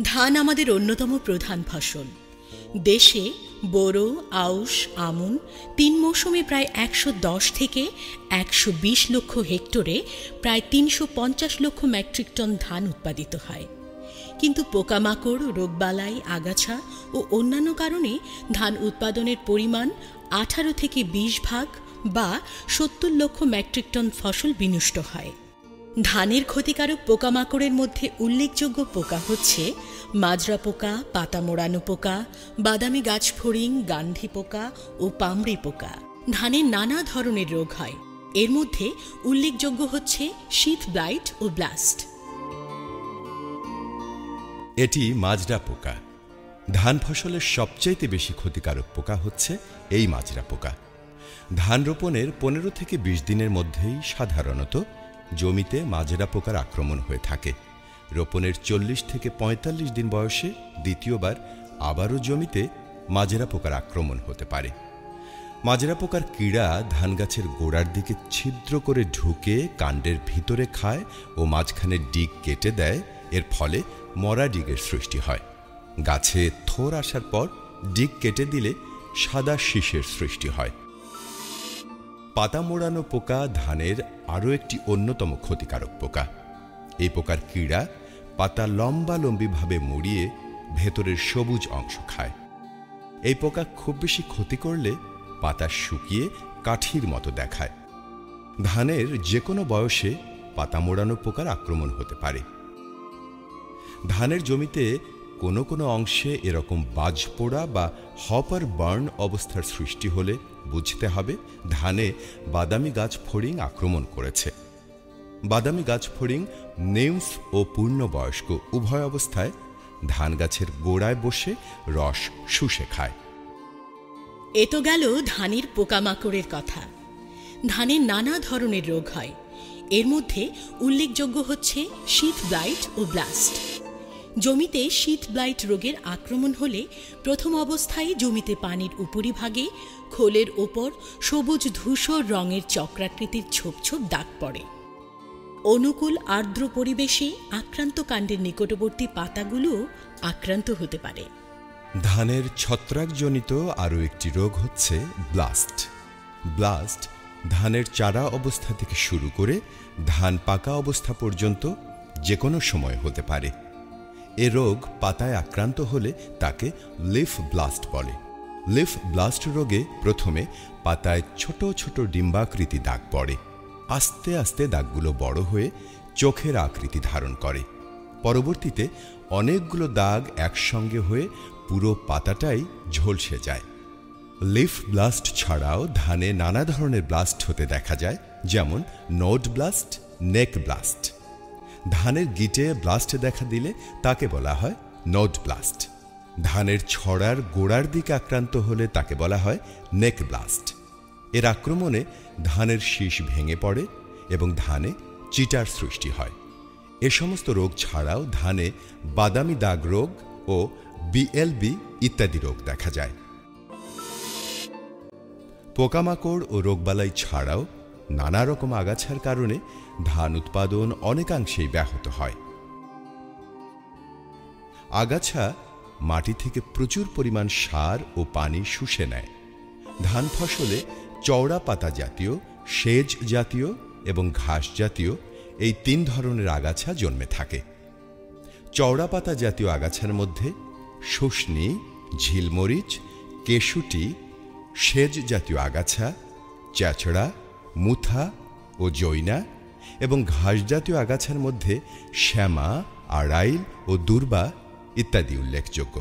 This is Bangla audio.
ধান আমাদের অন্যতম প্রধান ফসল। দেশে বোরো, আউশ, আমন 3 মৌসুমে প্রায় 110 থেকে 120 লক্ষ হেক্টরে প্রায় 350 লক্ষ মেট্রিক টন ধান উৎপাদিত হয়। কিন্তু পোকামাকড়, রোগবালাই, আগাছা ও অন্যান্য কারণে ধান উৎপাদনের পরিমাণ 18 থেকে 20 ভাগ বা 70 লক্ষ মেট্রিক টন ফসল বিনষ্ট হয়। ধানের ক্ষতিকারক পোকামাকড়ের মধ্যে উল্লেখযোগ্য পোকা হচ্ছে মাজরা পোকা, পাতা মোড়ানো পোকা, বাদামি গাছ ফড়িং, গান্ধী পোকা ও পামড়ি পোকা। ধানের নানা ধরনের রোগ হয়, এর মধ্যে উল্লেখযোগ্য হচ্ছে শীত ব্লাইট ও ব্লাস্ট। এটি মাজরা পোকা। ধান ফসলের সবচাইতে বেশি ক্ষতিকারক পোকা হচ্ছে এই মাজরা পোকা। ধান রোপণের 15 থেকে 20 দিনের মধ্যেই সাধারণত জমিতে মাজরা পোকার আক্রমণ হয়ে থাকে। রোপণের 40 থেকে 45 দিন বয়সে দ্বিতীয়বার আবারও জমিতে মাজরা পোকার আক্রমণ হতে পারে। মাজরা পোকার কীড়া ধান গাছের গোড়ার দিকে ছিদ্র করে ঢুকে কাণ্ডের ভিতরে খায় ও মাঝখানে ডিগ কেটে দেয়। এর ফলে মরা ডিগের সৃষ্টি হয়। গাছে থোর আসার পর ডিগ কেটে দিলে সাদা শীষের সৃষ্টি হয়। পাতা মোড়ানো পোকা ধানের আরও একটি অন্যতম ক্ষতিকারক পোকা। এই পোকার কীড়া পাতা লম্বালম্বিভাবে মুড়িয়ে ভেতরের সবুজ অংশ খায়। এই পোকা খুব বেশি ক্ষতি করলে পাতা শুকিয়ে কাঠির মতো দেখায়। ধানের যে কোনো বয়সে পাতা মোড়ানো পোকার আক্রমণ হতে পারে। ধানের জমিতে কোনো কোনো অংশে এরকম বাজ পোড়া বা হপার বার্ন অবস্থার সৃষ্টি হলে বুঝতে হবে ধানে বাদামি গাছ ফড়িং আক্রমণ করেছে। বাদামি গাছ ফড়িং নেউস ও পূর্ণবয়স্ক উভয় অবস্থায় ধান গাছের গোড়ায় বসে রস শুষে খায়। এ তো গেল ধানের পোকামাকড়ের কথা। ধানের নানা ধরনের রোগ হয়, এর মধ্যে উল্লেখযোগ্য হচ্ছে শীত ব্লাইট ও ব্লাস্ট। জমিতে শীত ব্লাইট রোগের আক্রমণ হলে প্রথম অবস্থায় জমিতে পানির উপরিভাগে খোলের ওপর সবুজ ধূসর রঙের চক্রাকৃতির ছোপ ছোপ দাগ পড়ে। অনুকূল আর্দ্র পরিবেশে আক্রান্ত কাণ্ডের নিকটবর্তী পাতাগুলো আক্রান্ত হতে পারে। ধানের ছত্রাকজনিত আরও একটি রোগ হচ্ছে ব্লাস্ট। ব্লাস্ট ধানের চারা অবস্থা থেকে শুরু করে ধান পাকা অবস্থা পর্যন্ত যে কোনো সময় হতে পারে। এ রোগ পাতায় আক্রান্ত হলে তাকে লিফ ব্লাস্ট বলে। লিফ ব্লাস্ট রোগে প্রথমে পাতায় ছোট ছোট ডিম্বাকৃতি দাগ পড়ে। আস্তে আস্তে দাগগুলো বড় হয়ে চোখের আকৃতি ধারণ করে। পরবর্তীতে অনেকগুলো দাগ একসঙ্গে হয়ে পুরো পাতাটাই ঝলসে যায়। লিফ ব্লাস্ট ছাড়াও ধানে নানা ধরনের ব্লাস্ট হতে দেখা যায়, যেমন নোড ব্লাস্ট, নেক ব্লাস্ট। ধানের গিটে ব্লাস্ট দেখা দিলে তাকে বলা হয় নোড ব্লাস্ট। ধানের ছড়ার গোড়ার দিকে আক্রান্ত হলে তাকে বলা হয় নেক ব্লাস্ট। এর আক্রমণে ধানের শীষ ভেঙে পড়ে এবং ধানে চিটার সৃষ্টি হয়। এ সমস্ত রোগ ছাড়াও ধানে বাদামি দাগ রোগ ও বিএলবি ইত্যাদি রোগ দেখা যায়। পোকামাকড় ও রোগবালাই ছাড়াও নানা রকম আগাছার কারণে ধান উৎপাদন অনেকাংশেই ব্যাহত হয়। আগাছা মাটি থেকে প্রচুর পরিমাণ সার ও পানি শুষে নেয়। ধান ফসলে চওড়া পাতা জাতীয়, সেজ জাতীয় এবং ঘাস জাতীয় এই 3 ধরনের আগাছা জন্মে থাকে। চওড়া পাতা জাতীয় আগাছার মধ্যে শুষ্নি, ঝিলমরিচ, কেশুটি, সেজ জাতীয় আগাছা, চ্যাচড়া, মুথা ও জৈনা এবং ঘাস জাতীয় আগাছার মধ্যে শ্যামা, আড়াইল ও দুর্বা ইত্যাদি উল্লেখযোগ্য।